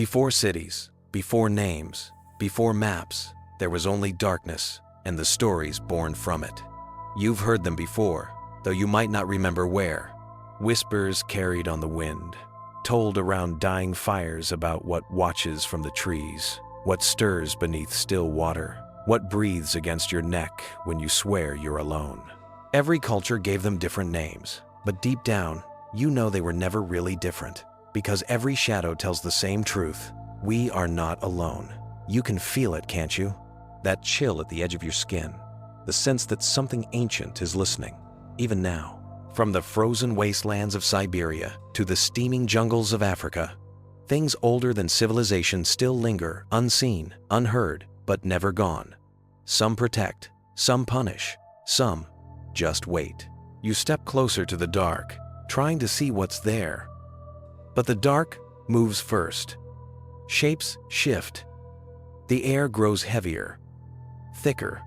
Before cities, before names, before maps, there was only darkness and the stories born from it. You've heard them before, though you might not remember where. Whispers carried on the wind, told around dying fires about what watches from the trees, what stirs beneath still water, what breathes against your neck when you swear you're alone. Every culture gave them different names, but deep down, you know they were never really different, because every shadow tells the same truth. We are not alone. You can feel it, can't you? That chill at the edge of your skin, the sense that something ancient is listening, even now. From the frozen wastelands of Siberia to the steaming jungles of Africa, things older than civilization still linger, unseen, unheard, but never gone. Some protect, some punish, some just wait. You step closer to the dark, trying to see what's there. But the dark moves first. Shapes shift. The air grows heavier, thicker,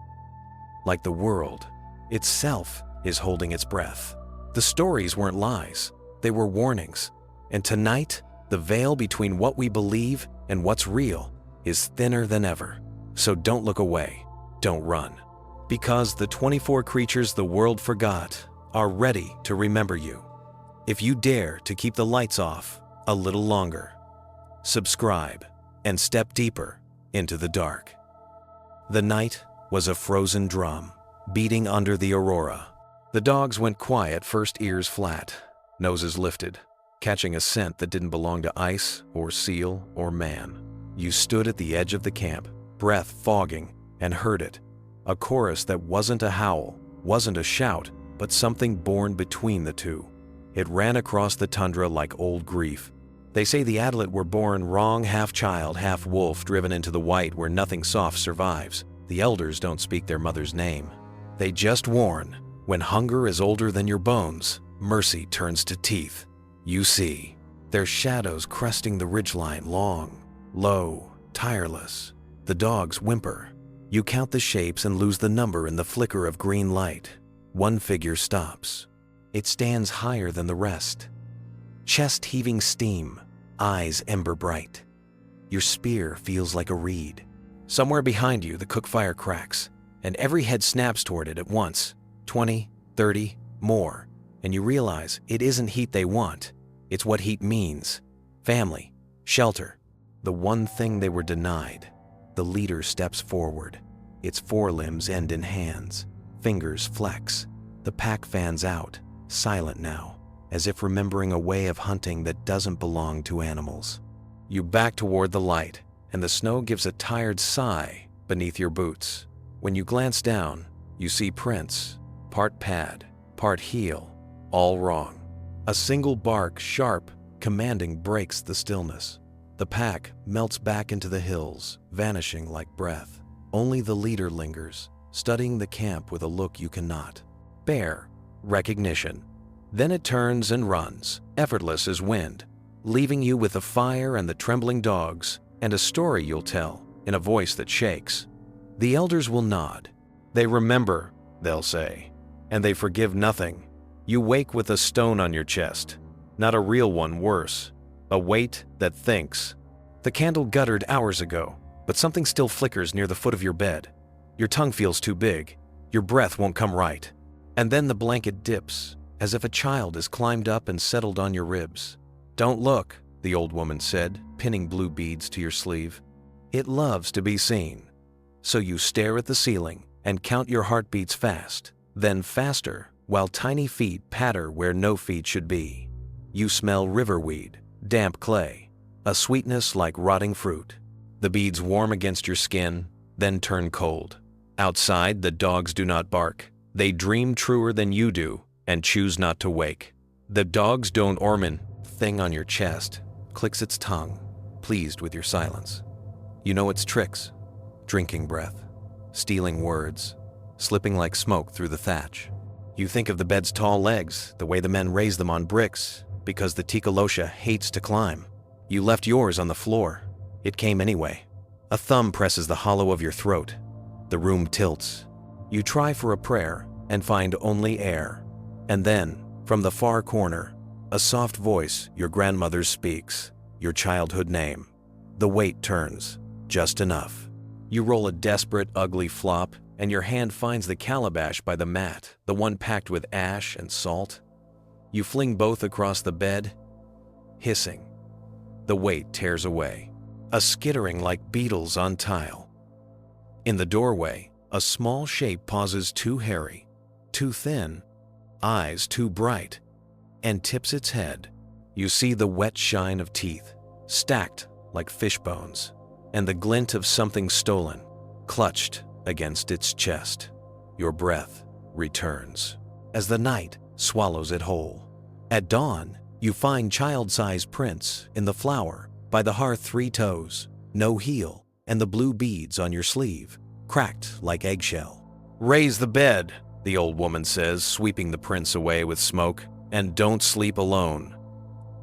like the world itself is holding its breath. The stories weren't lies, they were warnings. And tonight, the veil between what we believe and what's real is thinner than ever. So don't look away, don't run. Because the 24 creatures the world forgot are ready to remember you. If you dare to keep the lights off a little longer, subscribe and step deeper into the dark. The night was a frozen drum, beating under the aurora. The dogs went quiet, first ears flat, noses lifted, catching a scent that didn't belong to ice or seal or man. You stood at the edge of the camp, breath fogging, and heard it. A chorus that wasn't a howl, wasn't a shout, but something born between the two. It ran across the tundra like old grief. They say the Adlet were born wrong, half child, half wolf, driven into the white where nothing soft survives. The elders don't speak their mother's name. They just warn, when hunger is older than your bones, mercy turns to teeth. You see, their shadows cresting the ridgeline, long, low, tireless. The dogs whimper. You count the shapes and lose the number in the flicker of green light. One figure stops. It stands higher than the rest. Chest heaving steam, eyes ember bright. Your spear feels like a reed. Somewhere behind you, the cook fire cracks, and every head snaps toward it at once. 20, 30, more. And you realize it isn't heat they want. It's what heat means. Family, shelter, the one thing they were denied. The leader steps forward. Its forelimbs end in hands. Fingers flex. The pack fans out, silent now, as if remembering a way of hunting that doesn't belong to animals. You back toward the light, and the snow gives a tired sigh beneath your boots. When you glance down, you see prints, part pad, part heel, all wrong. A single bark, sharp, commanding, breaks the stillness. The pack melts back into the hills, vanishing like breath. Only the leader lingers, studying the camp with a look you cannot bear recognition. Then it turns and runs, effortless as wind, leaving you with the fire and the trembling dogs, and a story you'll tell in a voice that shakes. The elders will nod. They remember, they'll say, and they forgive nothing. You wake with a stone on your chest, not a real one, worse, a weight that thinks. The candle guttered hours ago, but something still flickers near the foot of your bed. Your tongue feels too big. Your breath won't come right. And then the blanket dips, as if a child has climbed up and settled on your ribs. Don't look, the old woman said, pinning blue beads to your sleeve. It loves to be seen. So you stare at the ceiling and count your heartbeats fast, then faster, while tiny feet patter where no feet should be. You smell riverweed, damp clay, a sweetness like rotting fruit. The beads warm against your skin, then turn cold. Outside, the dogs do not bark. They dream truer than you do and choose not to wake. The dogs don't orman. Thing on your chest clicks its tongue, pleased with your silence. You know its tricks: drinking breath, stealing words, slipping like smoke through the thatch. You think of the bed's tall legs, the way the men raise them on bricks, because the Tikalosha hates to climb. You left yours on the floor. It came anyway. A thumb presses the hollow of your throat. The room tilts. You try for a prayer and find only air. And then, from the far corner, a soft voice your grandmother speaks, your childhood name. The weight turns, just enough. You roll a desperate, ugly flop, and your hand finds the calabash by the mat, the one packed with ash and salt. You fling both across the bed, hissing. The weight tears away, a skittering like beetles on tile. In the doorway, a small shape pauses too hairy, too thin, eyes too bright, and tips its head. You see the wet shine of teeth, stacked like fish bones, and the glint of something stolen, clutched against its chest. Your breath returns as the night swallows it whole. At dawn, you find child-sized prints in the flour, by the hearth 3 toes, no heel, and the blue beads on your sleeve, cracked like eggshell. "Raise the bed," the old woman says, sweeping the prints away with smoke, "and don't sleep alone."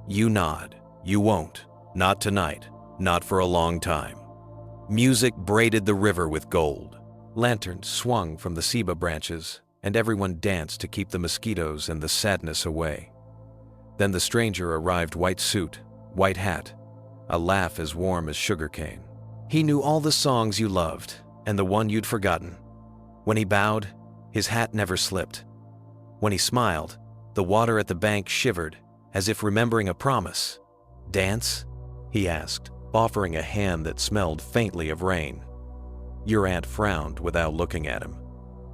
You nod. You won't. Not tonight. Not for a long time. Music braided the river with gold. Lanterns swung from the ceiba branches, and everyone danced to keep the mosquitoes and the sadness away. Then the stranger arrived, white suit, white hat, a laugh as warm as sugarcane. He knew all the songs you loved, and the one you'd forgotten. When he bowed, his hat never slipped. When he smiled, the water at the bank shivered, as if remembering a promise. "Dance?" he asked, offering a hand that smelled faintly of rain. Your aunt frowned without looking at him.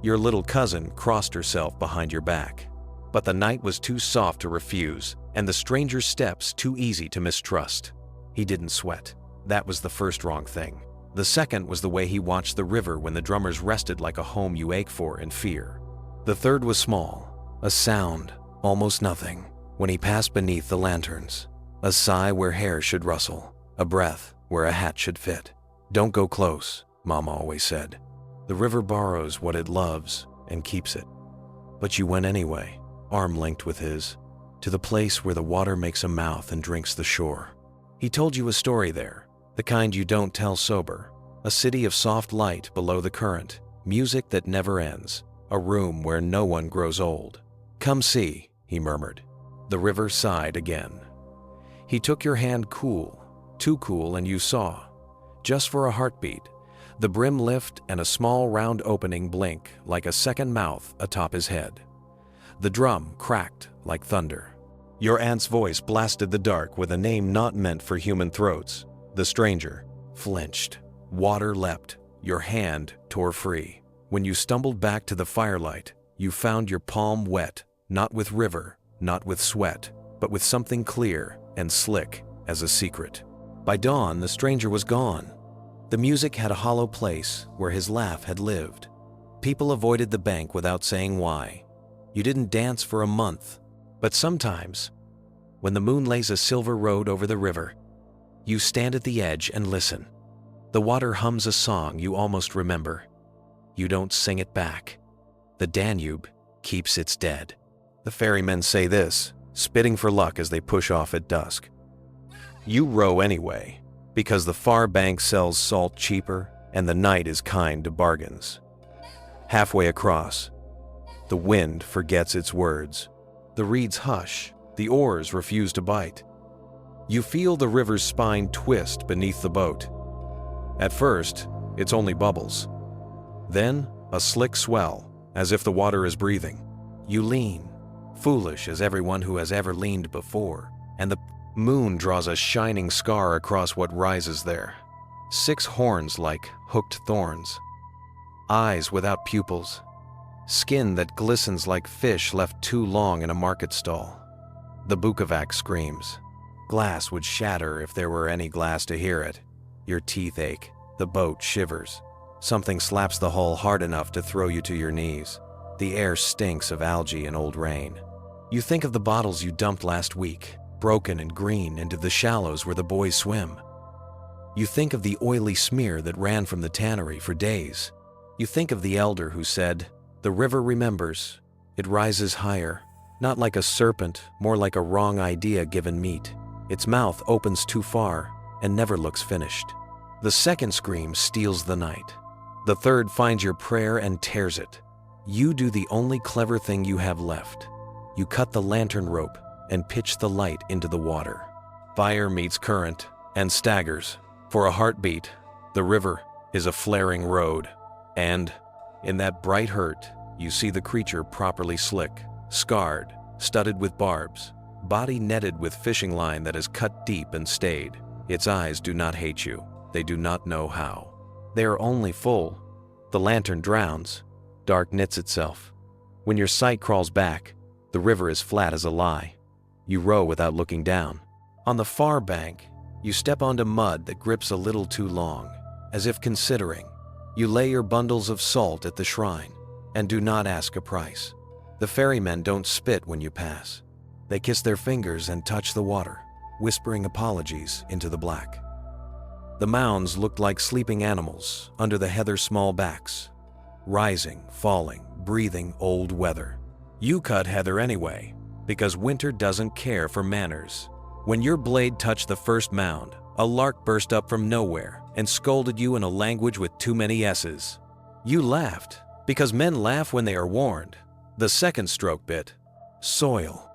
Your little cousin crossed herself behind your back. But the night was too soft to refuse, and the stranger's steps too easy to mistrust. He didn't sweat. That was the first wrong thing. The second was the way he watched the river when the drummers rested like a home you ache for in fear. The third was small, a sound, almost nothing, when he passed beneath the lanterns. A sigh where hair should rustle, a breath where a hat should fit. "Don't go close," Mama always said. "The river borrows what it loves and keeps it." But you went anyway, arm linked with his, to the place where the water makes a mouth and drinks the shore. He told you a story there, the kind you don't tell sober. A city of soft light below the current, music that never ends, a room where no one grows old. "Come see," he murmured. The river sighed again. He took your hand cool, too cool, and you saw, just for a heartbeat, the brim lift and a small round opening blink like a second mouth atop his head. The drum cracked like thunder. Your aunt's voice blasted the dark with a name not meant for human throats. The stranger flinched. Water leapt. Your hand tore free. When you stumbled back to the firelight, you found your palm wet, not with river, not with sweat, but with something clear and slick as a secret. By dawn, the stranger was gone. The music had a hollow place where his laugh had lived. People avoided the bank without saying why. You didn't dance for a month, but sometimes, when the moon lays a silver road over the river, you stand at the edge and listen. The water hums a song you almost remember. You don't sing it back. The Danube keeps its dead. The ferrymen say this, spitting for luck as they push off at dusk. You row anyway, because the far bank sells salt cheaper and the night is kind to bargains. Halfway across, the wind forgets its words. The reeds hush, the oars refuse to bite. You feel the river's spine twist beneath the boat. At first, it's only bubbles. Then, a slick swell, as if the water is breathing. You lean, foolish as everyone who has ever leaned before, and the moon draws a shining scar across what rises there. 6 horns like hooked thorns. Eyes without pupils. Skin that glistens like fish left too long in a market stall. The Bukovac screams. Glass would shatter if there were any glass to hear it. Your teeth ache. The boat shivers. Something slaps the hull hard enough to throw you to your knees. The air stinks of algae and old rain. You think of the bottles you dumped last week, broken and green, into the shallows where the boys swim. You think of the oily smear that ran from the tannery for days. You think of the elder who said, "The river remembers. It rises higher, not like a serpent, more like a wrong idea given meat. Its mouth opens too far and never looks finished." The second scream steals the night. The third finds your prayer and tears it. You do the only clever thing you have left. You cut the lantern rope and pitch the light into the water. Fire meets current and staggers. For a heartbeat, the river is a flaring road, and in that bright hurt, you see the creature properly slick, scarred, studded with barbs, body netted with fishing line that is cut deep and stayed. Its eyes do not hate you. They do not know how. They are only full. The lantern drowns. Dark knits itself. When your sight crawls back, the river is flat as a lie. You row without looking down. On the far bank, you step onto mud that grips a little too long, as if considering. You lay your bundles of salt at the shrine, and do not ask a price. The ferrymen don't spit when you pass. They kiss their fingers and touch the water, whispering apologies into the black. The mounds looked like sleeping animals under the heather's small backs, rising, falling, breathing old weather. You cut heather anyway, because winter doesn't care for manners. When your blade touched the first mound, a lark burst up from nowhere and scolded you in a language with too many S's. You laughed, because men laugh when they are warned. The second stroke bit soil.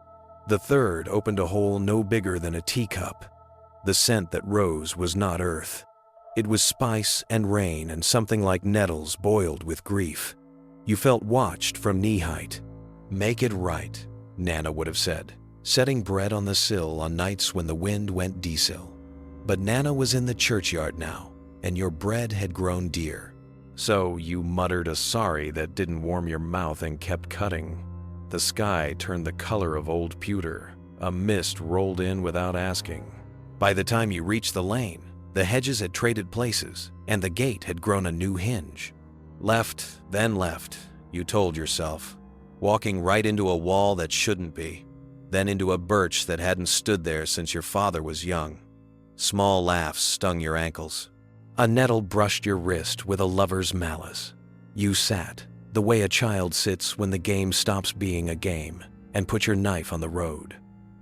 The third opened a hole no bigger than a teacup. The scent that rose was not earth. It was spice and rain and something like nettles boiled with grief. You felt watched from knee height. Make it right, Nana would have said, setting bread on the sill on nights when the wind went decil. But Nana was in the churchyard now, and your bread had grown dear. So you muttered a sorry that didn't warm your mouth and kept cutting. The sky turned the color of old pewter. A mist rolled in without asking. By the time you reached the lane, the hedges had traded places, and the gate had grown a new hinge. Left, then left, you told yourself, walking right into a wall that shouldn't be, then into a birch that hadn't stood there since your father was young. Small laughs stung your ankles. A nettle brushed your wrist with a lover's malice. You sat, the way a child sits when the game stops being a game, and put your knife on the road.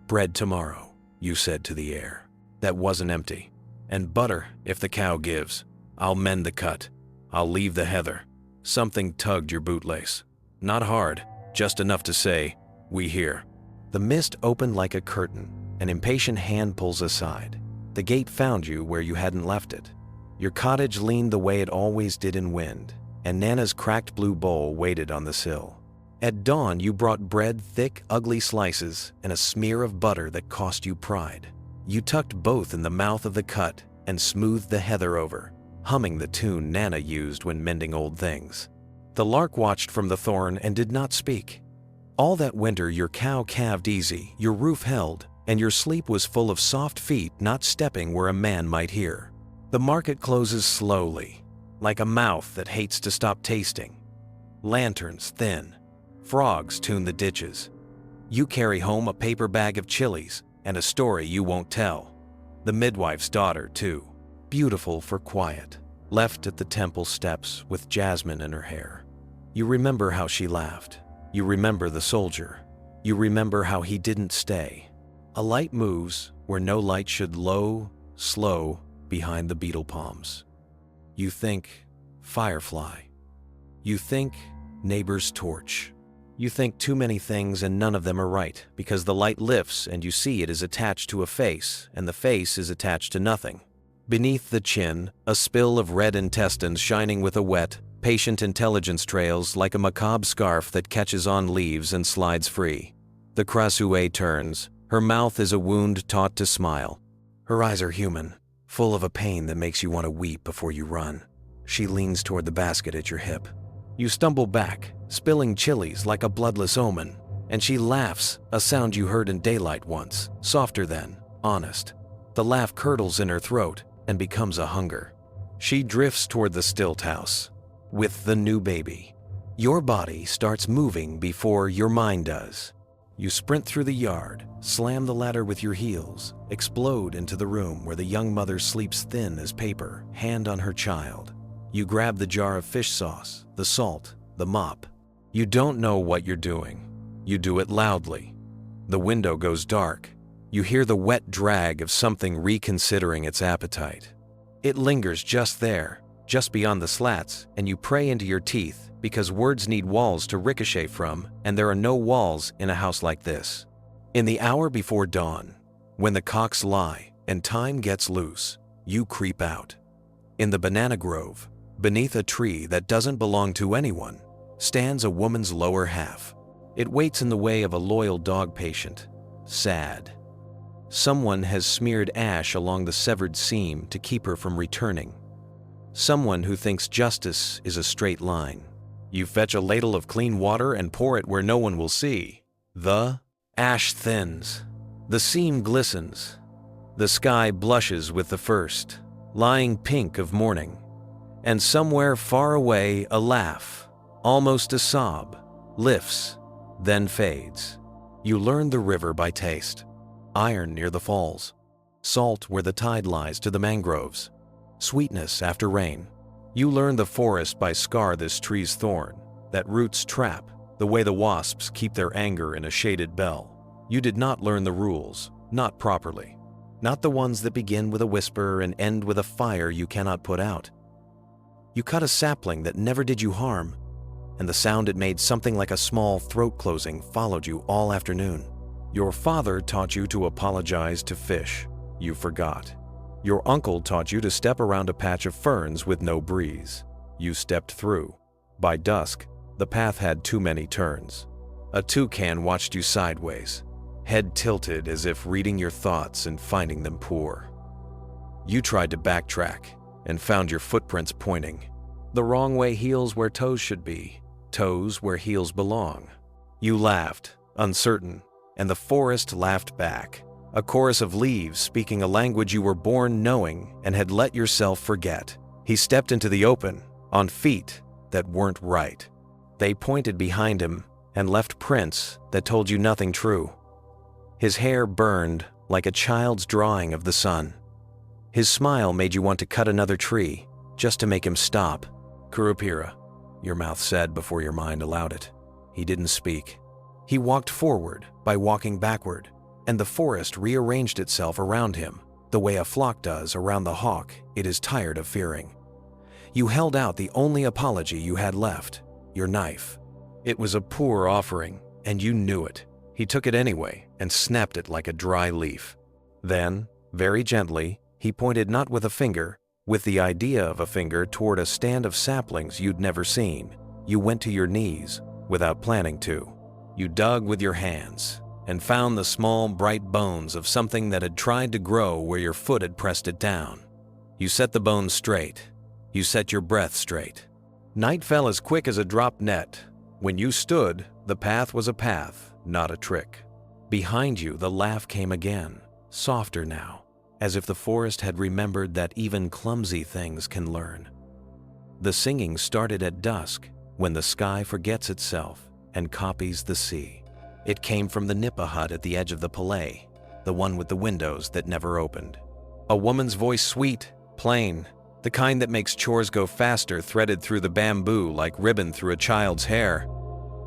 Bread tomorrow, you said to the air. That wasn't empty. And butter, if the cow gives. I'll mend the cut. I'll leave the heather. Something tugged your bootlace. Not hard, just enough to say, we hear. The mist opened like a curtain. An impatient hand pulls aside. The gate found you where you hadn't left it. Your cottage leaned the way it always did in wind, and Nana's cracked blue bowl waited on the sill. At dawn, you brought bread, thick, ugly slices, and a smear of butter that cost you pride. You tucked both in the mouth of the cut and smoothed the heather over, humming the tune Nana used when mending old things. The lark watched from the thorn and did not speak. All that winter your cow calved easy, your roof held, and your sleep was full of soft feet not stepping where a man might hear. The market closes slowly, like a mouth that hates to stop tasting. Lanterns thin. Frogs tune the ditches. You carry home a paper bag of chilies and a story you won't tell. The midwife's daughter, too, beautiful for quiet, left at the temple steps with jasmine in her hair. You remember how she laughed. You remember the soldier. You remember how he didn't stay. A light moves where no light should low, slow, behind the beetle palms. You think firefly. You think neighbor's torch. You think too many things and none of them are right because the light lifts and you see it is attached to a face and the face is attached to nothing. Beneath the chin, a spill of red intestines shining with a wet, patient intelligence trails like a macabre scarf that catches on leaves and slides free. The Krasue turns. Her mouth is a wound taught to smile. Her eyes are human, full of a pain that makes you want to weep before you run. She leans toward the basket at your hip. You stumble back, spilling chilies like a bloodless omen, and she laughs, a sound you heard in daylight once, softer then, honest. The laugh curdles in her throat and becomes a hunger. She drifts toward the stilt house with the new baby. Your body starts moving before your mind does. You sprint through the yard, slam the ladder with your heels, explode into the room where the young mother sleeps thin as paper, hand on her child. You grab the jar of fish sauce, the salt, the mop. You don't know what you're doing. You do it loudly. The window goes dark. You hear the wet drag of something reconsidering its appetite. It lingers just there, just beyond the slats, and you pray into your teeth because words need walls to ricochet from, and there are no walls in a house like this. In the hour before dawn, when the cocks lie and time gets loose, You creep out. In the banana grove, beneath a tree that doesn't belong to anyone, stands a woman's lower half. It waits in the way of a loyal dog patient, sad. Someone has smeared ash along the severed seam to keep her from returning. Someone who thinks justice is a straight line. You fetch a ladle of clean water and pour it where no one will see. The ash thins. The seam glistens. The sky blushes with the first, lying pink of morning. And somewhere far away, a laugh, almost a sob, lifts, then fades. You learn the river by taste. Iron near the falls. Salt where the tide lies to the mangroves. Sweetness after rain. You learn the forest by scar this tree's thorn, that roots trap, the way the wasps keep their anger in a shaded bell. You did not learn the rules, not properly. Not the ones that begin with a whisper and end with a fire you cannot put out. You cut a sapling that never did you harm, and the sound it made, something like a small throat closing, followed you all afternoon. Your father taught you to apologize to fish. You forgot. Your uncle taught you to step around a patch of ferns with no breeze. You stepped through. By dusk, the path had too many turns. A toucan watched you sideways, head tilted as if reading your thoughts and finding them poor. You tried to backtrack and found your footprints pointing. The wrong way, heels where toes should be, toes where heels belong. You laughed, uncertain, and the forest laughed back. A chorus of leaves speaking a language you were born knowing and had let yourself forget. He stepped into the open, on feet that weren't right. They pointed behind him and left prints that told you nothing true. His hair burned like a child's drawing of the sun. His smile made you want to cut another tree, just to make him stop. Kurupira, your mouth said before your mind allowed it. He didn't speak. He walked forward by walking backward, and the forest rearranged itself around him, the way a flock does around the hawk it is tired of fearing. You held out the only apology you had left, your knife. It was a poor offering, and you knew it. He took it anyway and snapped it like a dry leaf. Then, very gently, he pointed not with a finger, with the idea of a finger toward a stand of saplings you'd never seen. You went to your knees without planning to. You dug with your hands and found the small, bright bones of something that had tried to grow where your foot had pressed it down. You set the bones straight. You set your breath straight. Night fell as quick as a dropped net. When you stood, the path was a path, not a trick. Behind you, the laugh came again, softer now, as if the forest had remembered that even clumsy things can learn. The singing started at dusk, when the sky forgets itself and copies the sea. It came from the nipa hut at the edge of the palais, the one with the windows that never opened. A woman's voice, sweet, plain, the kind that makes chores go faster, threaded through the bamboo like ribbon through a child's hair.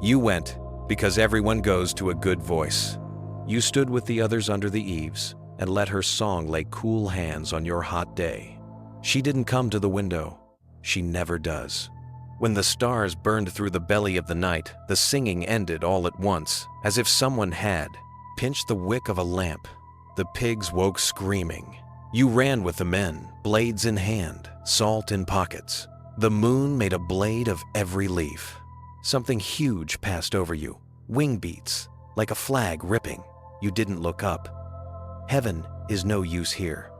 You went because everyone goes to a good voice. You stood with the others under the eaves and let her song lay cool hands on your hot day. She didn't come to the window. She never does. When the stars burned through the belly of the night, the singing ended all at once, as if someone had pinched the wick of a lamp. The pigs woke screaming. You ran with the men, blades in hand, salt in pockets. The moon made a blade of every leaf. Something huge passed over you, wing beats, like a flag ripping. You didn't look up. Heaven is no use here.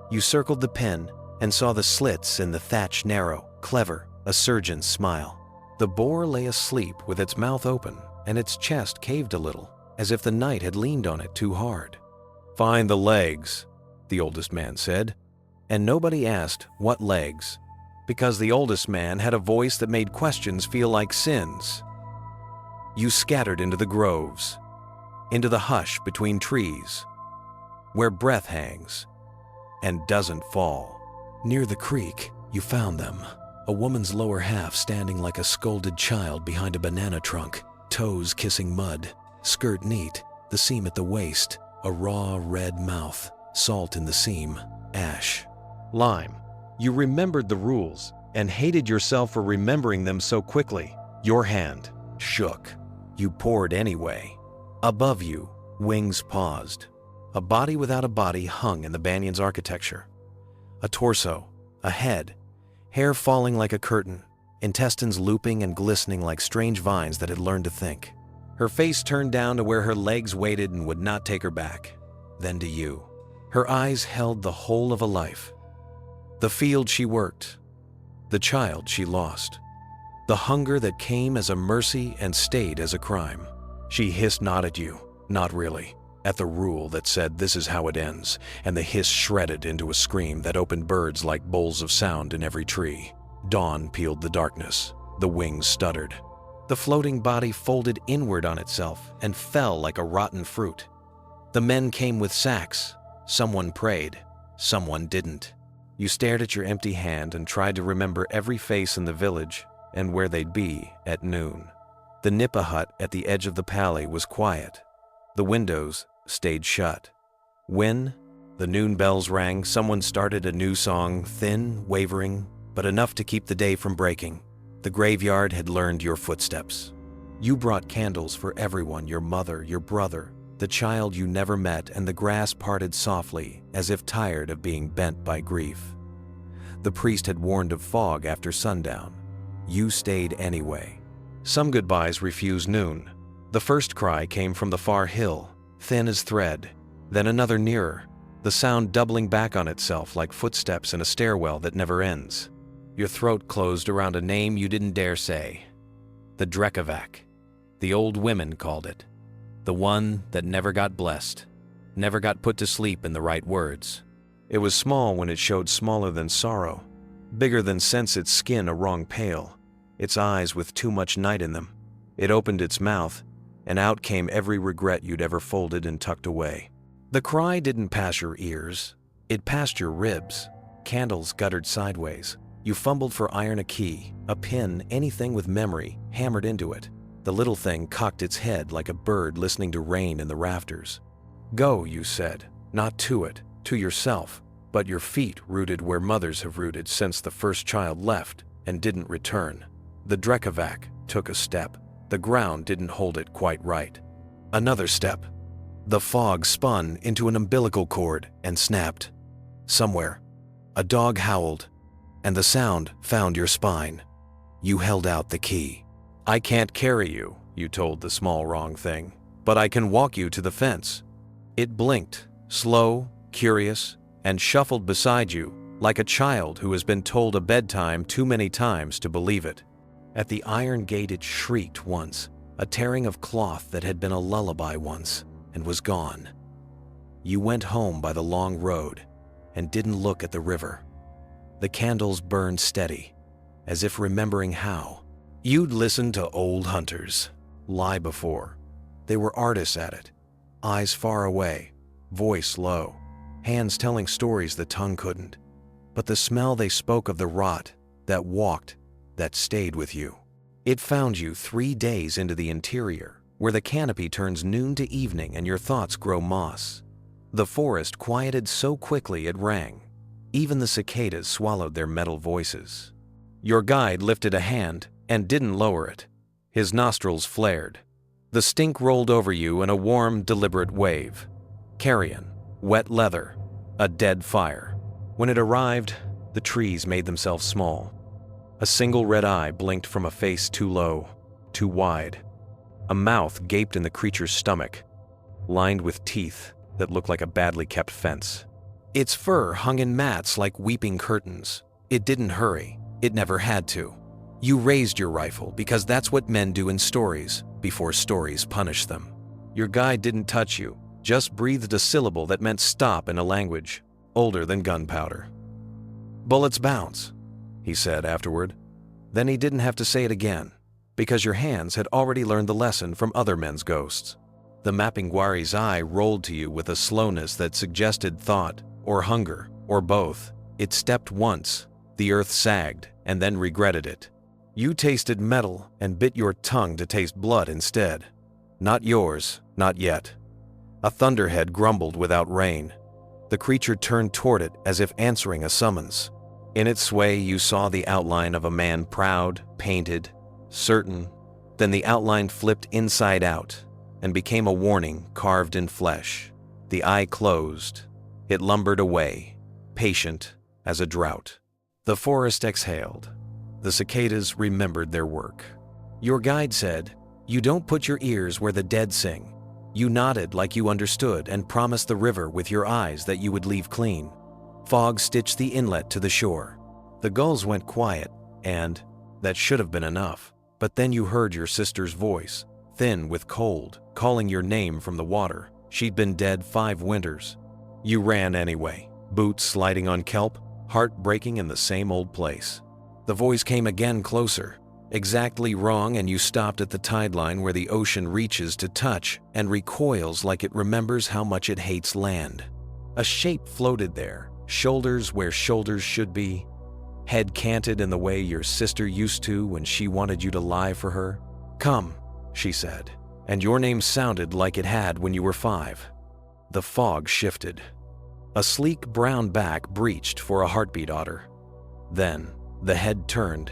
You circled the pen and saw the slits in the thatch narrow, clever, a surgeon's smile. The boar lay asleep with its mouth open and its chest caved a little, as if the night had leaned on it too hard. Find the legs, the oldest man said, and nobody asked what legs, because the oldest man had a voice that made questions feel like sins. You scattered into the groves, into the hush between trees, where breath hangs and doesn't fall. Near the creek, you found them, a woman's lower half standing like a scolded child behind a banana trunk, toes kissing mud, skirt neat, the seam at the waist, a raw red mouth, salt in the seam, ash, lime. You remembered the rules and hated yourself for remembering them so quickly. Your hand shook. You poured anyway. Above you, wings paused. A body without a body hung in the banyon's architecture. A torso, a head, hair falling like a curtain, intestines looping and glistening like strange vines that had learned to think. Her face turned down to where her legs waited and would not take her back. Then to you. Her eyes held the whole of a life. The field she worked, the child she lost, the hunger that came as a mercy and stayed as a crime. She hissed not at you, not really, at the rule that said this is how it ends, and the hiss shredded into a scream that opened birds like bowls of sound in every tree. Dawn peeled the darkness, the wings stuttered. The floating body folded inward on itself and fell like a rotten fruit. The men came with sacks. Someone prayed, someone didn't. You stared at your empty hand and tried to remember every face in the village and where they'd be at noon. The nipa hut at the edge of the pali was quiet. The windows stayed shut. When the noon bells rang, someone started a new song, thin, wavering, but enough to keep the day from breaking. The graveyard had learned your footsteps. You brought candles for everyone, your mother, your brother, the child you never met, and the grass parted softly as if tired of being bent by grief. The priest had warned of fog after sundown. You stayed anyway. Some goodbyes refused noon. The first cry came from the far hill, thin as thread, then another nearer, the sound doubling back on itself like footsteps in a stairwell that never ends. Your throat closed around a name you didn't dare say. The Drekavac. The old women called it. The one that never got blessed, never got put to sleep in the right words. It was small when it showed smaller than sorrow, bigger than sense its skin a wrong pale, its eyes with too much night in them. It opened its mouth, and out came every regret you'd ever folded and tucked away. The cry didn't pass your ears, it passed your ribs. Candles guttered sideways. You fumbled for iron, a key, a pin, anything with memory, hammered into it. The little thing cocked its head like a bird listening to rain in the rafters. Go, you said, not to it, to yourself, but your feet rooted where mothers have rooted since the first child left and didn't return. The Drekavac took a step. The ground didn't hold it quite right. Another step. The fog spun into an umbilical cord and snapped. Somewhere, a dog howled, and the sound found your spine. You held out the key. I can't carry you, you told the small wrong thing, but I can walk you to the fence. It blinked, slow, curious, and shuffled beside you like a child who has been told a bedtime too many times to believe it. At the iron gate it shrieked once, a tearing of cloth that had been a lullaby once, and was gone. You went home by the long road and didn't look at the river. The candles burned steady, as if remembering how. You'd listened to old hunters, lie before. They were artists at it, eyes far away, voice low, hands telling stories the tongue couldn't. But the smell they spoke of the rot, that walked, that stayed with you. It found you 3 days into the interior, where the canopy turns noon to evening and your thoughts grow moss. The forest quieted so quickly it rang. Even the cicadas swallowed their metal voices. Your guide lifted a hand and didn't lower it. His nostrils flared. The stink rolled over you in a warm, deliberate wave. Carrion, wet leather, a dead fire. When it arrived, the trees made themselves small. A single red eye blinked from a face too low, too wide. A mouth gaped in the creature's stomach, lined with teeth that looked like a badly kept fence. Its fur hung in mats like weeping curtains. It didn't hurry. It never had to. You raised your rifle because that's what men do in stories, before stories punish them. Your guide didn't touch you, just breathed a syllable that meant stop in a language older than gunpowder. Bullets bounce, he said afterward. Then he didn't have to say it again, because your hands had already learned the lesson from other men's ghosts. The Mapinguari's eye rolled to you with a slowness that suggested thought, or hunger, or both. It stepped once, the earth sagged, and then regretted it. You tasted metal and bit your tongue to taste blood instead. Not yours, not yet. A thunderhead grumbled without rain. The creature turned toward it as if answering a summons. In its sway, you saw the outline of a man, proud, painted, certain. Then the outline flipped inside out and became a warning carved in flesh. The eye closed. It lumbered away, patient, as a drought. The forest exhaled. The cicadas remembered their work. Your guide said, "You don't put your ears where the dead sing." You nodded like you understood and promised the river with your eyes that you would leave clean. Fog stitched the inlet to the shore. The gulls went quiet, and that should have been enough. But then you heard your sister's voice, thin with cold, calling your name from the water. She'd been dead 5 winters. You ran anyway, boots sliding on kelp, heart breaking in the same old place. The voice came again closer, exactly wrong, and you stopped at the tide line where the ocean reaches to touch and recoils like it remembers how much it hates land. A shape floated there, shoulders where shoulders should be, head canted in the way your sister used to when she wanted you to lie for her. "Come," she said, and your name sounded like it had when you were 5. The fog shifted. A sleek brown back breached for a heartbeat otter. Then the head turned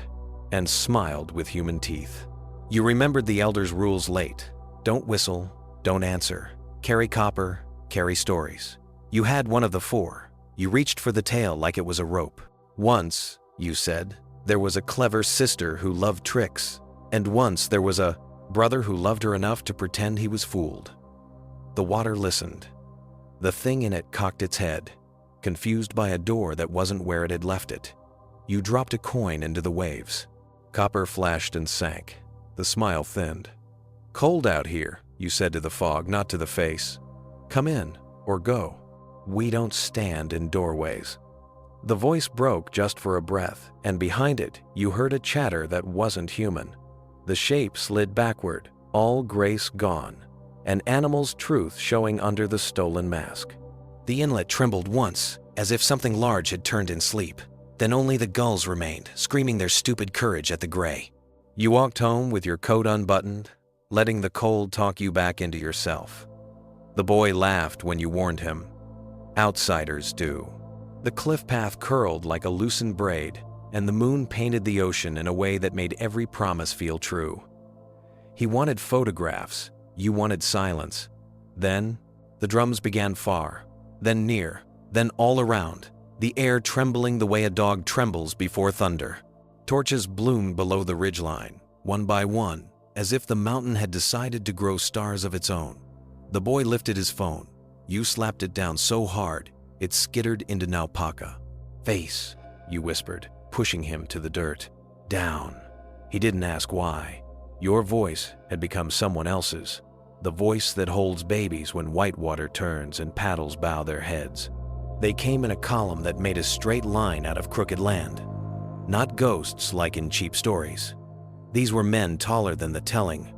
and smiled with human teeth. You remembered the elders' rules late. Don't whistle, don't answer, carry copper, carry stories. You had one of the 4. You reached for the tail like it was a rope. Once, you said, there was a clever sister who loved tricks, and once there was a brother who loved her enough to pretend he was fooled. The water listened. The thing in it cocked its head, confused by a door that wasn't where it had left it. You dropped a coin into the waves. Copper flashed and sank. The smile thinned. "Cold out here," you said to the fog, not to the face. "Come in, or go. We don't stand in doorways." The voice broke just for a breath, and behind it, you heard a chatter that wasn't human. The shape slid backward, all grace gone, an animal's truth showing under the stolen mask. The inlet trembled once, as if something large had turned in sleep. Then only the gulls remained, screaming their stupid courage at the gray. You walked home with your coat unbuttoned, letting the cold talk you back into yourself. The boy laughed when you warned him. Outsiders do. The cliff path curled like a loosened braid, and the moon painted the ocean in a way that made every promise feel true. He wanted photographs, you wanted silence. Then, the drums began far, then near, then all around, the air trembling the way a dog trembles before thunder. Torches bloomed below the ridgeline, one by one, as if the mountain had decided to grow stars of its own. The boy lifted his phone. You slapped it down so hard, it skittered into Naupaka. "Face," you whispered, pushing him to the dirt. "Down." He didn't ask why. Your voice had become someone else's, the voice that holds babies when whitewater turns and paddles bow their heads. They came in a column that made a straight line out of crooked land. Not ghosts like in cheap stories. These were men taller than the telling,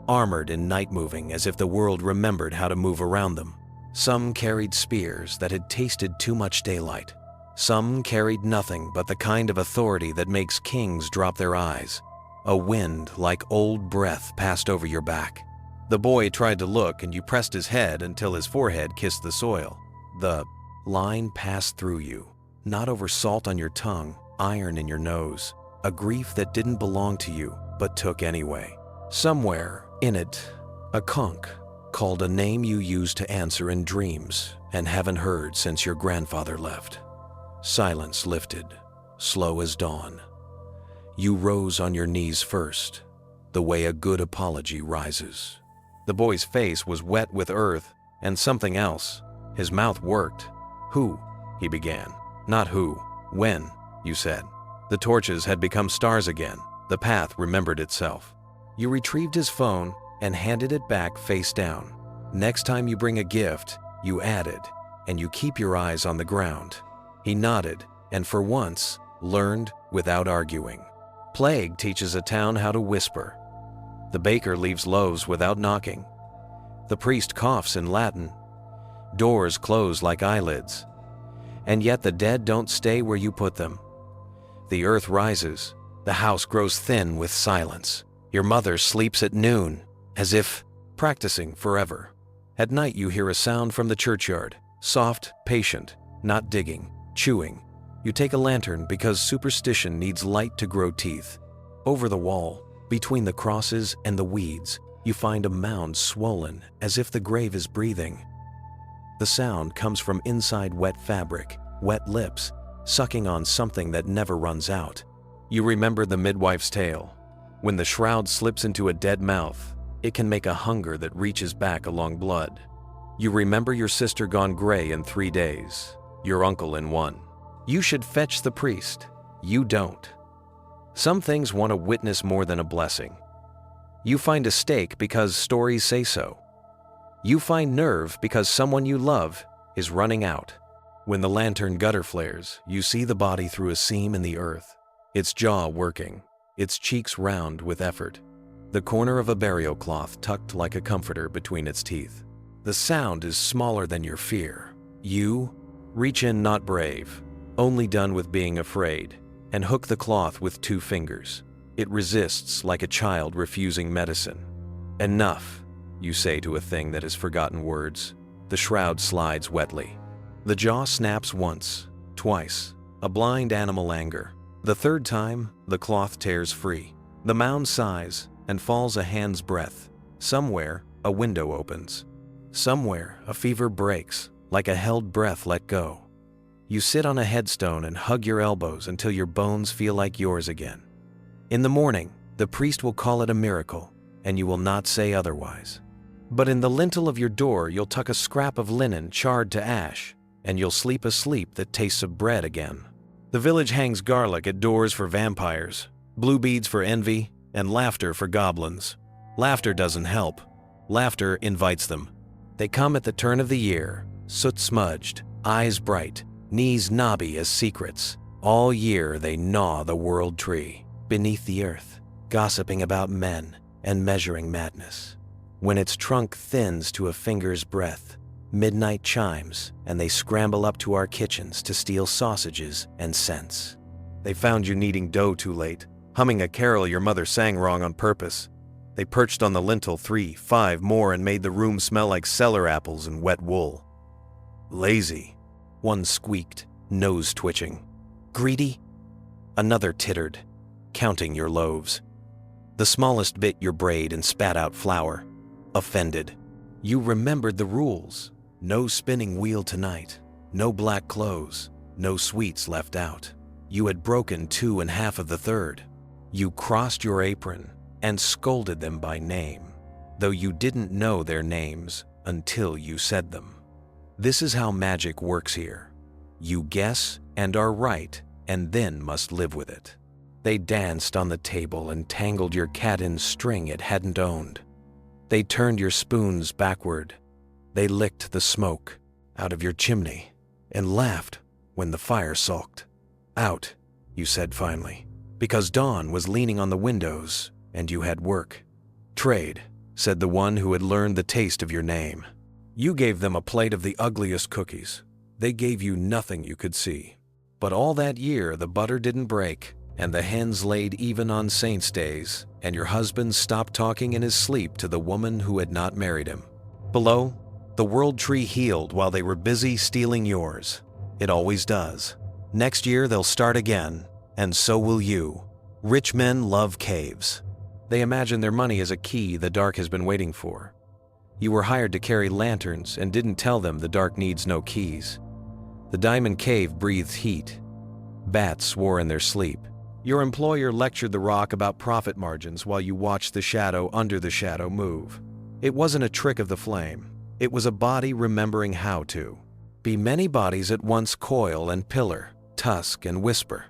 armored in night moving as if the world remembered how to move around them. Some carried spears that had tasted too much daylight. Some carried nothing but the kind of authority that makes kings drop their eyes. A wind like old breath passed over your back. The boy tried to look, and you pressed his head until his forehead kissed the soil. The line passed through you, not over salt on your tongue, iron in your nose, a grief that didn't belong to you, but took anyway. Somewhere in it, a conch called a name you used to answer in dreams and haven't heard since your grandfather left. Silence lifted, slow as dawn. You rose on your knees first, the way a good apology rises. The boy's face was wet with earth and something else. His mouth worked. "Who?" he began. "Not who. When," you said. The torches had become stars again. The path remembered itself. You retrieved his phone and handed it back face down. "Next time you bring a gift," you added, "and you keep your eyes on the ground." He nodded, and for once, learned without arguing. Plague teaches a town how to whisper. The baker leaves loaves without knocking. The priest coughs in Latin. Doors close like eyelids. And yet the dead don't stay where you put them. The earth rises. The house grows thin with silence. Your mother sleeps at noon, as if practicing forever. At night you hear a sound from the churchyard, soft, patient, not digging, chewing. You take a lantern because superstition needs light to grow teeth. Over the wall, between the crosses and the weeds, you find a mound swollen as if the grave is breathing. The sound comes from inside wet fabric, wet lips, sucking on something that never runs out. You remember the midwife's tale. When the shroud slips into a dead mouth, it can make a hunger that reaches back along blood. You remember your sister gone gray in 3 days, your uncle in 1. You should fetch the priest. You don't. Some things want a witness more than a blessing. You find a stake because stories say so. You find nerve because someone you love is running out. When the lantern gutter flares, you see the body through a seam in the earth, its jaw working, its cheeks round with effort, the corner of a burial cloth tucked like a comforter between its teeth. The sound is smaller than your fear. You reach in not brave, only done with being afraid, and hook the cloth with 2 fingers. It resists like a child refusing medicine. Enough, you say to a thing that has forgotten words. The shroud slides wetly. The jaw snaps once, twice, a blind animal anger. The 3rd time, the cloth tears free. The mound sighs and falls a hand's breadth. Somewhere, a window opens. Somewhere, a fever breaks, like a held breath let go. You sit on a headstone and hug your elbows until your bones feel like yours again. In the morning, the priest will call it a miracle, and you will not say otherwise. But in the lintel of your door, you'll tuck a scrap of linen charred to ash, and you'll sleep a sleep that tastes of bread again. The village hangs garlic at doors for vampires, blue beads for envy, and laughter for goblins. Laughter doesn't help. Laughter invites them. They come at the turn of the year, soot-smudged, eyes bright, knees knobby as secrets. All year they gnaw the world tree, beneath the earth, gossiping about men and measuring madness. When its trunk thins to a finger's breadth, midnight chimes, and they scramble up to our kitchens to steal sausages and scents. They found you kneading dough too late, humming a carol your mother sang wrong on purpose. They perched on the lintel 3, 5 more and made the room smell like cellar apples and wet wool. Lazy, one squeaked, nose twitching. Greedy? Another tittered, counting your loaves. The smallest bit your braid and spat out flour. Offended. You remembered the rules. No spinning wheel tonight. No black clothes. No sweets left out. You had broken 2 1/2 of the 3rd. You crossed your apron and scolded them by name, though you didn't know their names until you said them. This is how magic works here. You guess and are right, and then must live with it. They danced on the table and tangled your cat in string it hadn't owned. They turned your spoons backward. They licked the smoke out of your chimney and laughed when the fire sulked. Out, you said finally, because dawn was leaning on the windows and you had work. Trade, said the one who had learned the taste of your name. You gave them a plate of the ugliest cookies. They gave you nothing you could see. But all that year the butter didn't break, and the hens laid even on saints' days, and your husband stopped talking in his sleep to the woman who had not married him. Below, the world tree healed while they were busy stealing yours. It always does. Next year they'll start again, and so will you. Rich men love caves. They imagine their money is a key the dark has been waiting for. You were hired to carry lanterns and didn't tell them the dark needs no keys. The diamond cave breathed heat. Bats swore in their sleep. Your employer lectured the rock about profit margins while you watched the shadow under the shadow move. It wasn't a trick of the flame. It was a body remembering how to. Be many bodies at once coil and pillar, tusk and whisper.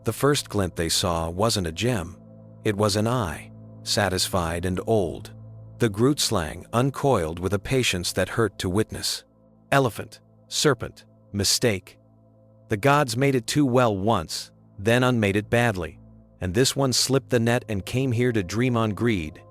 The first glint they saw wasn't a gem. It was an eye, satisfied and old. The Groot slang uncoiled with a patience that hurt to witness. Elephant, serpent, mistake. The gods made it too well once, then unmade it badly, and this one slipped the net and came here to dream on greed.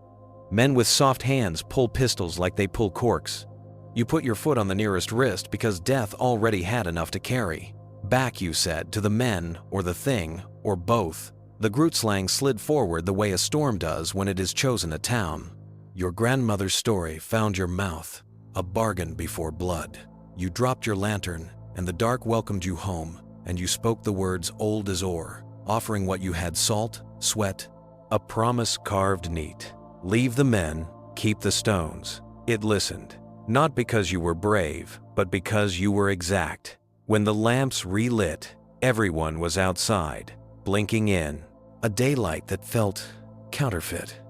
Men with soft hands pull pistols like they pull corks. You put your foot on the nearest wrist because death already had enough to carry. Back, you said, to the men, or the thing, or both. The Groot slang slid forward the way a storm does when it has chosen a town. Your grandmother's story found your mouth, a bargain before blood. You dropped your lantern, and the dark welcomed you home, and you spoke the words old as ore, offering what you had: salt, sweat, a promise carved neat. Leave the men, keep the stones. It listened, not because you were brave, but because you were exact. When the lamps relit, Everyone was outside, blinking in, a daylight that felt counterfeit.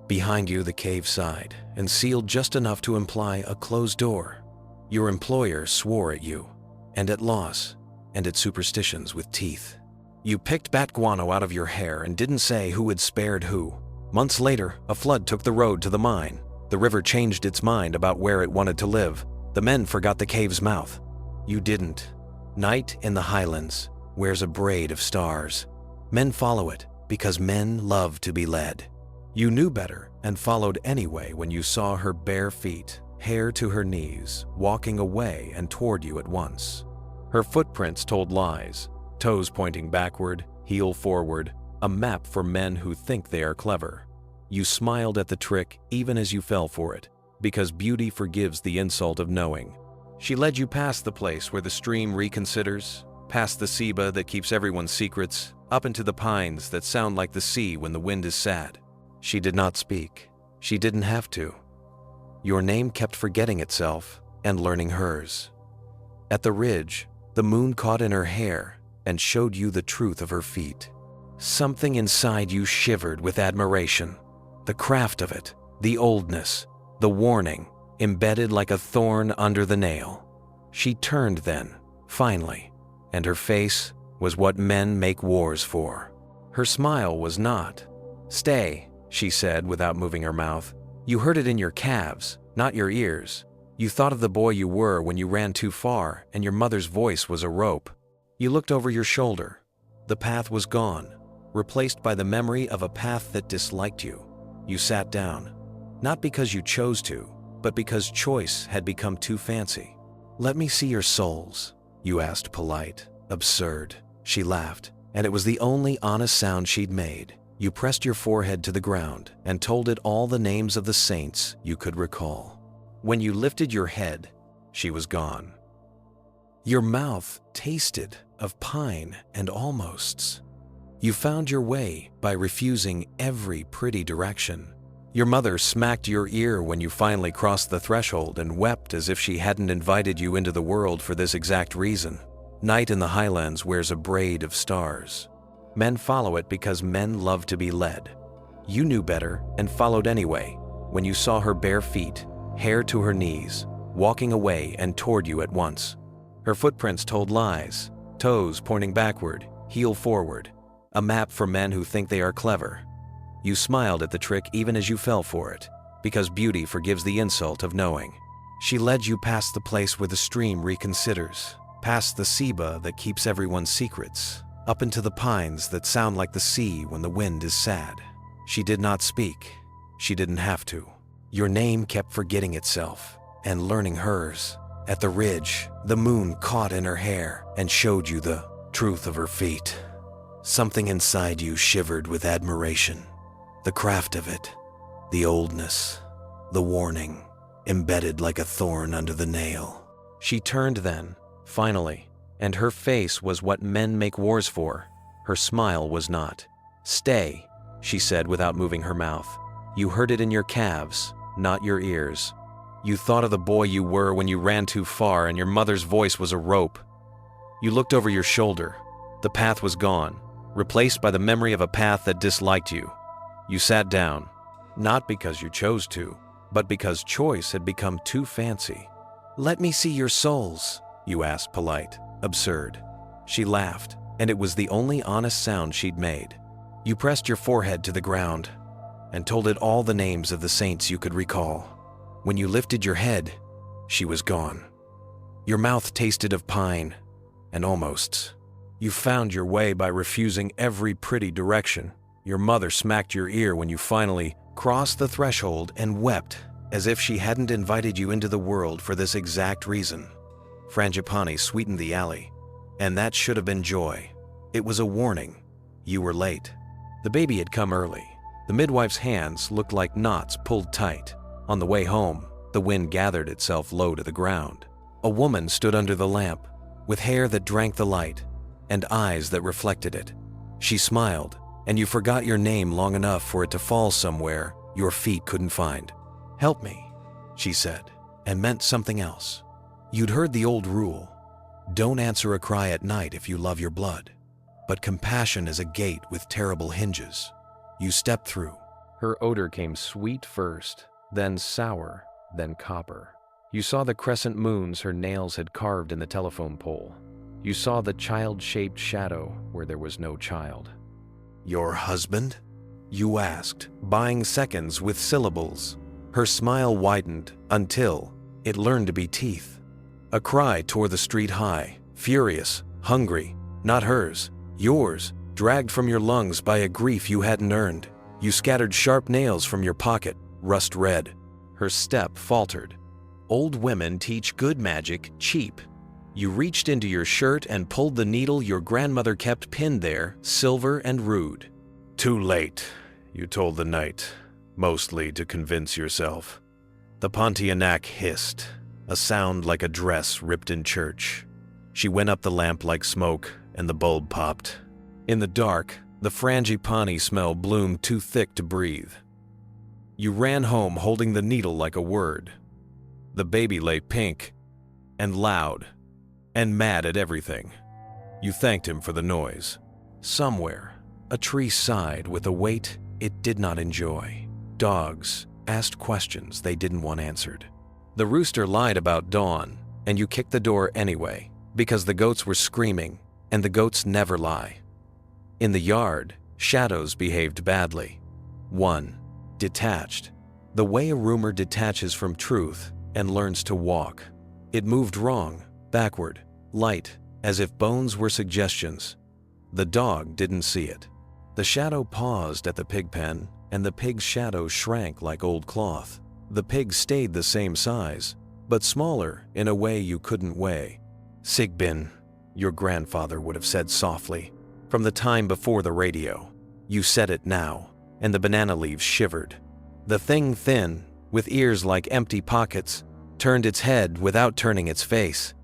Behind you, the cave sighed and sealed just enough to imply a closed door. Your employer swore at you, and at loss, and at superstitions with teeth. You picked bat guano out of your hair and didn't say who had spared who. Months later, a flood took the road to the mine. The river changed its mind about where it wanted to live. The men forgot the cave's mouth. You didn't. Night in the highlands wears a braid of stars. Men follow it because men love to be led. You knew better and followed anyway when you saw her bare feet, hair to her knees, walking away and toward you at once. Her footprints told lies, toes pointing backward, heel forward, a map for men who think they are clever. You smiled at the trick even as you fell for it, because beauty forgives the insult of knowing. She led you past the place where the stream reconsiders, past the ceiba that keeps everyone's secrets, up into the pines that sound like the sea when the wind is sad. She did not speak. She didn't have to. Your name kept forgetting itself and learning hers. At the ridge, the moon caught in her hair and showed you the truth of her feet. Something inside you shivered with admiration. The craft of it, the oldness, the warning, embedded like a thorn under the nail. She turned then, finally, and her face was what men make wars for. Her smile was not. "Stay," she said without moving her mouth. You heard it in your calves, not your ears. You thought of the boy you were when you ran too far and your mother's voice was a rope. You looked over your shoulder. The path was gone, replaced by the memory of a path that disliked you. You sat down, not because you chose to, but because choice had become too fancy. "Let me see your souls," you asked, polite, absurd. She laughed, and it was the only honest sound she'd made. You pressed your forehead to the ground and told it all the names of the saints you could recall. When you lifted your head, she was gone. Your mouth tasted of pine and almosts. You found your way by refusing every pretty direction. Your mother smacked your ear when you finally crossed the threshold and wept as if she hadn't invited you into the world for this exact reason. Night in the highlands wears a braid of stars. Men follow it because men love to be led. You knew better and followed anyway when you saw her bare feet, hair to her knees, walking away and toward you at once. Her footprints told lies, toes pointing backward, heel forward, a map for men who think they are clever. You smiled at the trick even as you fell for it, because beauty forgives the insult of knowing. She led you past the place where the stream reconsiders, past the ceiba that keeps everyone's secrets, up into the pines that sound like the sea when the wind is sad. She did not speak. She didn't have to. Your name kept forgetting itself and learning hers. At the ridge, the moon caught in her hair and showed you the truth of her feet. Something inside you shivered with admiration. The craft of it, the oldness, the warning, embedded like a thorn under the nail. She turned then, finally, and her face was what men make wars for. Her smile was not. "Stay," she said without moving her mouth. You heard it in your calves, not your ears. You thought of the boy you were when you ran too far and your mother's voice was a rope. You looked over your shoulder. The path was gone, replaced by the memory of a path that disliked you. You sat down, not because you chose to, but because choice had become too fancy. "Let me see your souls," you asked, polite, absurd. She laughed, and it was the only honest sound she'd made. You pressed your forehead to the ground and told it all the names of the saints you could recall. When you lifted your head, she was gone. Your mouth tasted of pine and almosts. You found your way by refusing every pretty direction. Your mother smacked your ear when you finally crossed the threshold and wept as if she hadn't invited you into the world for this exact reason. Frangipani sweetened the alley, and that should have been joy. It was a warning. You were late. The baby had come early. The midwife's hands looked like knots pulled tight. On the way home, the wind gathered itself low to the ground. A woman stood under the lamp, with hair that drank the light, and eyes that reflected it. She smiled, and you forgot your name long enough for it to fall somewhere your feet couldn't find. "Help me," she said, and meant something else. You'd heard the old rule. Don't answer a cry at night if you love your blood. But compassion is a gate with terrible hinges. You step through. Her odor came sweet first, then sour, then copper. You saw the crescent moons her nails had carved in the telephone pole. You saw the child-shaped shadow where there was no child. Your husband? You asked, buying seconds with syllables. Her smile widened until it learned to be teeth. A cry tore the street high, furious, hungry, not hers, yours, dragged from your lungs by a grief you hadn't earned. You scattered sharp nails from your pocket, rust red. Her step faltered. Old women teach good magic cheap. You reached into your shirt and pulled the needle your grandmother kept pinned there, silver and rude. Too late, you told the night, mostly to convince yourself. The Pontianak hissed, a sound like a dress ripped in church. She went up the lamp like smoke, and the bulb popped. In the dark, the frangipani smell bloomed too thick to breathe. You ran home holding the needle like a word. The baby lay pink, and loud, and mad at everything. You thanked him for the noise. Somewhere, a tree sighed with a weight it did not enjoy. Dogs asked questions they didn't want answered. The rooster lied about dawn, and you kicked the door anyway, because the goats were screaming, and the goats never lie. In the yard, shadows behaved badly. One, detached. The way a rumor detaches from truth and learns to walk. It moved wrong, backward, light, as if bones were suggestions. The dog didn't see it. The shadow paused at the pig pen, and the pig's shadow shrank like old cloth. The pig stayed the same size, but smaller in a way you couldn't weigh. Sigbin, your grandfather would have said softly, from the time before the radio. You said it now, and the banana leaves shivered. The thing thin, with ears like empty pockets, turned its head without turning its face.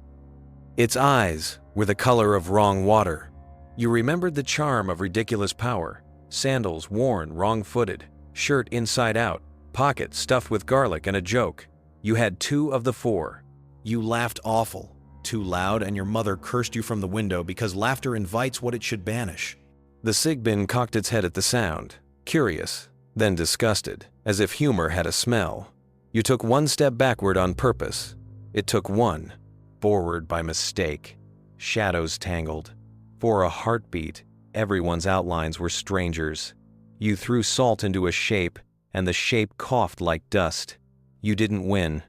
Its eyes were the color of wrong water. You remembered the charm of ridiculous power, sandals worn wrong-footed, shirt inside out, pocket stuffed with garlic and a joke. You had 2 of the 4. You laughed awful, too loud, and your mother cursed you from the window because laughter invites what it should banish. The Sigbin cocked its head at the sound, curious, then disgusted, as if humor had a smell. You took 1 step backward on purpose. It took 1 forward by mistake. Shadows tangled. For a heartbeat, everyone's outlines were strangers. You threw salt into a shape, and the shape coughed like dust. You didn't win.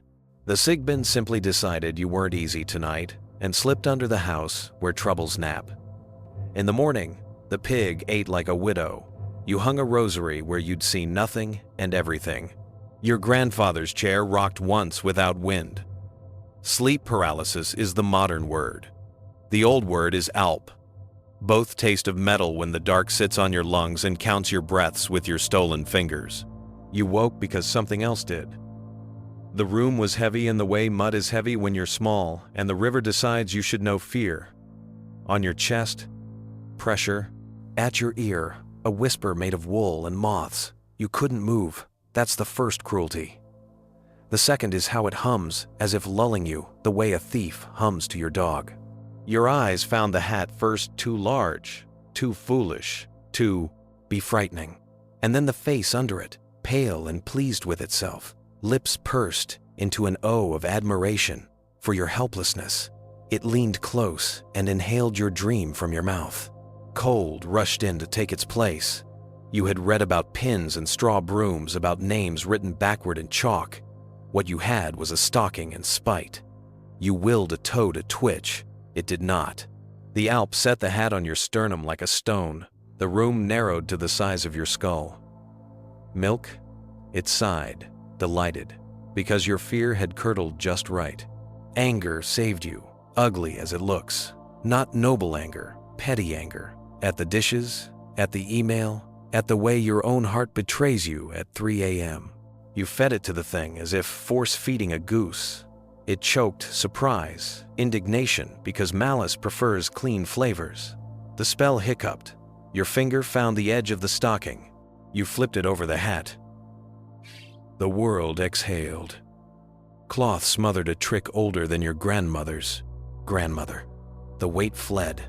The Sigbin simply decided you weren't easy tonight and slipped under the house where troubles nap. In the morning, the pig ate like a widow. You hung a rosary where you'd seen nothing and everything. Your grandfather's chair rocked once without wind. Sleep paralysis is the modern word. The old word is alp. Both taste of metal when the dark sits on your lungs and counts your breaths with your stolen fingers. You woke because something else did. The room was heavy in the way mud is heavy when you're small, and the river decides you should know fear. On your chest, pressure. At your ear, a whisper made of wool and moths. You couldn't move. That's the first cruelty. The second is how it hums, as if lulling you, the way a thief hums to your dog. Your eyes found the hat first too large, too foolish, too be frightening. And then the face under it, pale and pleased with itself, lips pursed into an O of admiration for your helplessness. It leaned close and inhaled your dream from your mouth. Cold rushed in to take its place. You had read about pins and straw brooms, about names written backward in chalk. What you had was a stalking and spite. You willed a toe to twitch. It did not. The Alp set the hat on your sternum like a stone. The room narrowed to the size of your skull. Milk? It sighed, delighted, because your fear had curdled just right. Anger saved you, ugly as it looks. Not noble anger, petty anger. At the dishes, at the email, at the way your own heart betrays you at 3 a.m. You fed it to the thing as if force-feeding a goose. It choked surprise, indignation, because malice prefers clean flavors. The spell hiccuped. Your finger found the edge of the stocking. You flipped it over the hat. The world exhaled. Cloth smothered a trick older than your grandmother's grandmother. The weight fled.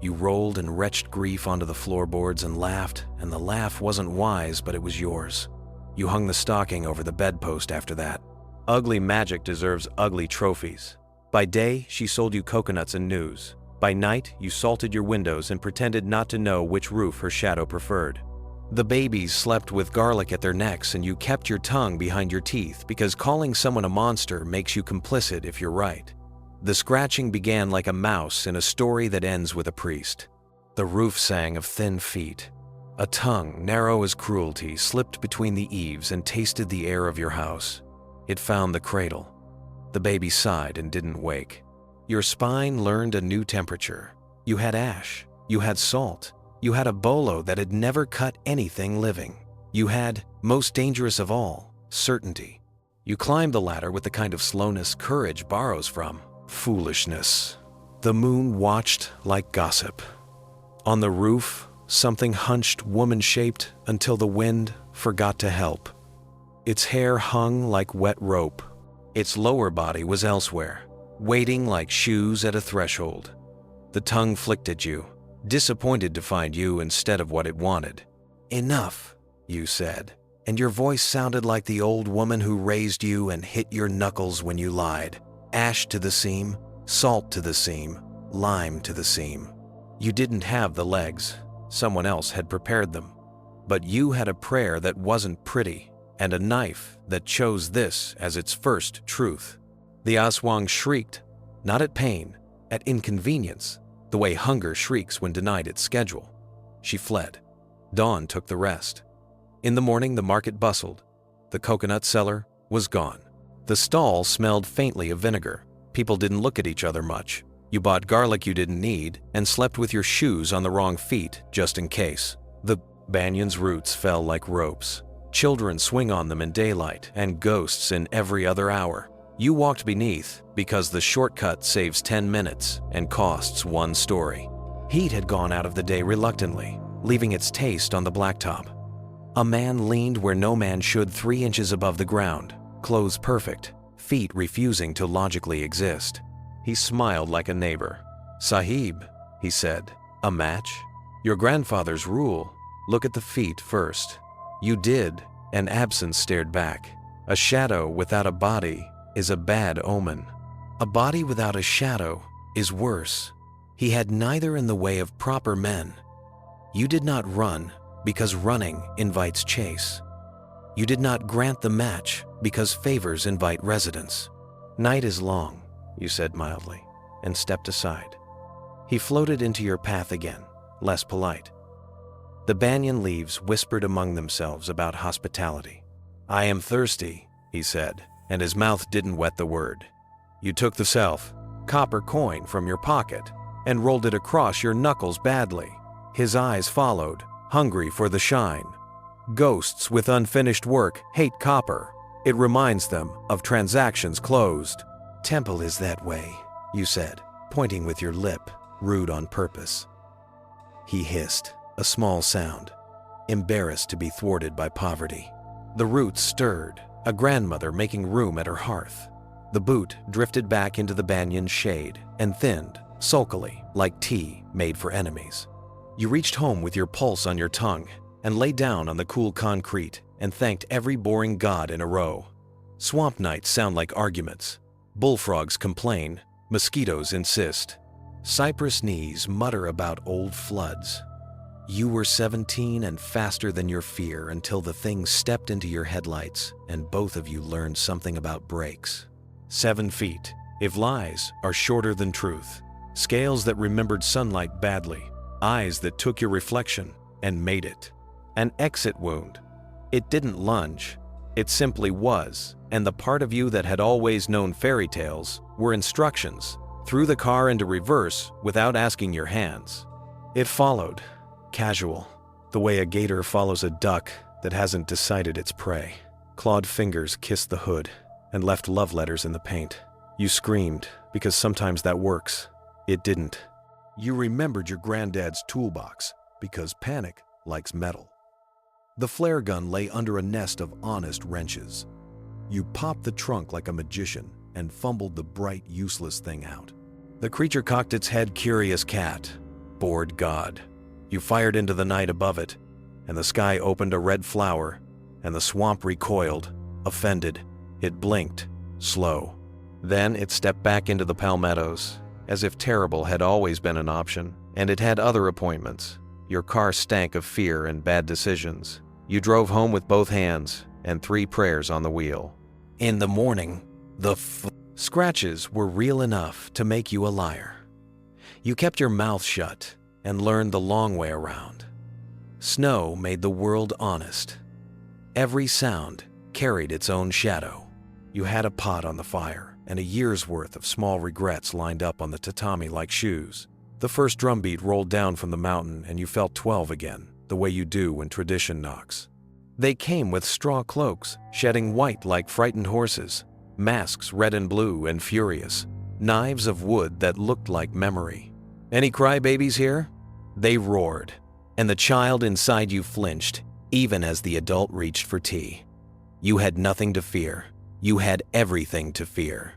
You rolled in wretched grief onto the floorboards and the laugh wasn't wise, but it was yours. You hung the stocking over the bedpost after that. Ugly magic deserves ugly trophies. By day, she sold you coconuts and news. By night, you salted your windows and pretended not to know which roof her shadow preferred. The babies slept with garlic at their necks and you kept your tongue behind your teeth because calling someone a monster makes you complicit if you're right. The scratching began like a mouse in a story that ends with a priest. The roof sang of thin feet. A tongue, narrow as cruelty, slipped between the eaves and tasted the air of your house. It found the cradle. The baby sighed and didn't wake. Your spine learned a new temperature. You had ash. You had salt. You had a bolo that had never cut anything living. You had, most dangerous of all, certainty. You climbed the ladder with the kind of slowness courage borrows from. Foolishness. The moon watched like gossip. On the roof, something hunched woman-shaped until the wind forgot to help. Its hair hung like wet rope. Its lower body was elsewhere, waiting like shoes at a threshold. The tongue flicked at you, disappointed to find you instead of what it wanted. Enough, you said, and your voice sounded like the old woman who raised you and hit your knuckles when you lied. Ash to the seam, salt to the seam, lime to the seam. You didn't have the legs. Someone else had prepared them. But you had a prayer that wasn't pretty, and a knife that chose this as its first truth. The Aswang shrieked, not at pain, at inconvenience, the way hunger shrieks when denied its schedule. She fled. Dawn took the rest. In the morning, the market bustled. The coconut seller was gone. The stall smelled faintly of vinegar. People didn't look at each other much. You bought garlic you didn't need and slept with your shoes on the wrong feet just in case. The banyan's roots fell like ropes. Children swing on them in daylight and ghosts in every other hour. You walked beneath because the shortcut saves 10 minutes and costs 1 story. Heat had gone out of the day reluctantly, leaving its taste on the blacktop. A man leaned where no man should 3 inches above the ground, clothes perfect, feet refusing to logically exist. He smiled like a neighbor. "Sahib," he said, "a match? Your grandfather's rule, look at the feet first." You did, and absence stared back. A shadow without a body is a bad omen. A body without a shadow is worse. He had neither in the way of proper men. You did not run because running invites chase. You did not grant the match because favors invite residence. "Night is long," you said mildly, and stepped aside. He floated into your path again, less polite. The banyan leaves whispered among themselves about hospitality. "I am thirsty," he said, and his mouth didn't wet the word. You took the copper coin from your pocket and rolled it across your knuckles badly. His eyes followed, hungry for the shine. Ghosts with unfinished work hate copper. It reminds them of transactions closed. "Temple is that way," you said, pointing with your lip, rude on purpose. He hissed, a small sound, embarrassed to be thwarted by poverty. The roots stirred, a grandmother making room at her hearth. The boot drifted back into the banyan's shade and thinned, sulkily, like tea made for enemies. You reached home with your pulse on your tongue and lay down on the cool concrete and thanked every boring god in a row. Swamp nights sound like arguments. Bullfrogs complain, mosquitoes insist. Cypress knees mutter about old floods. You were 17 and faster than your fear until the thing stepped into your headlights and both of you learned something about brakes. 7 feet, if lies are shorter than truth. Scales that remembered sunlight badly. Eyes that took your reflection and made it. An exit wound. It didn't lunge. It simply was, and the part of you that had always known fairy tales were instructions. Threw the car into reverse without asking your hands. It followed. Casual, the way a gator follows a duck that hasn't decided its prey. Clawed fingers kissed the hood and left love letters in the paint. You screamed because sometimes that works. It didn't. You remembered your granddad's toolbox because panic likes metal. The flare gun lay under a nest of honest wrenches. You popped the trunk like a magician and fumbled the bright, useless thing out. The creature cocked its head, curious cat, bored god. You fired into the night above it, and the sky opened a red flower, and the swamp recoiled, offended. It blinked, slow. Then it stepped back into the palmettos, as if terrible had always been an option, and it had other appointments. Your car stank of fear and bad decisions. You drove home with both hands and 3 prayers on the wheel. In the morning, the scratches were real enough to make you a liar. You kept your mouth shut and learned the long way around. Snow made the world honest. Every sound carried its own shadow. You had a pot on the fire and a year's worth of small regrets lined up on the tatami like shoes. The first drumbeat rolled down from the mountain and you felt 12 again, the way you do when tradition knocks. They came with straw cloaks, shedding white like frightened horses, masks red and blue and furious, knives of wood that looked like memory. Any crybabies here? They roared, and the child inside you flinched, even as the adult reached for tea. You had nothing to fear. You had everything to fear.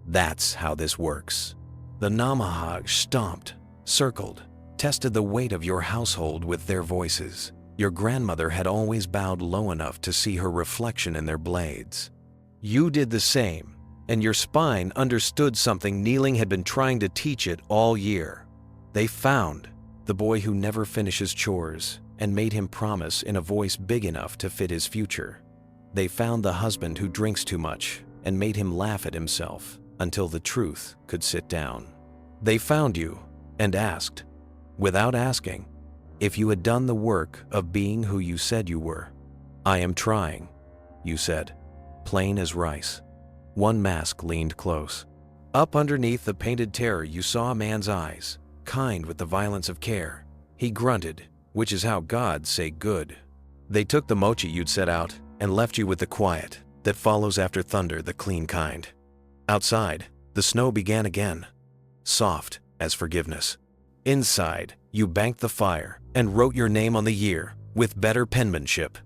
That's how this works. The Namahag stomped, circled, tested the weight of your household with their voices. Your grandmother had always bowed low enough to see her reflection in their blades. You did the same, and your spine understood something kneeling had been trying to teach it all year. They found the boy who never finishes chores and made him promise in a voice big enough to fit his future. They found the husband who drinks too much and made him laugh at himself until the truth could sit down. They found you and asked, without asking, if you had done the work of being who you said you were. I am trying, you said, plain as rice. One mask leaned close. Up underneath the painted terror you saw a man's eyes, kind with the violence of care. He grunted, which is how gods say good. They took the mochi you'd set out and left you with the quiet that follows after thunder, the clean kind. Outside, the snow began again, soft as forgiveness. Inside, you banked the fire and wrote your name on the year with better penmanship.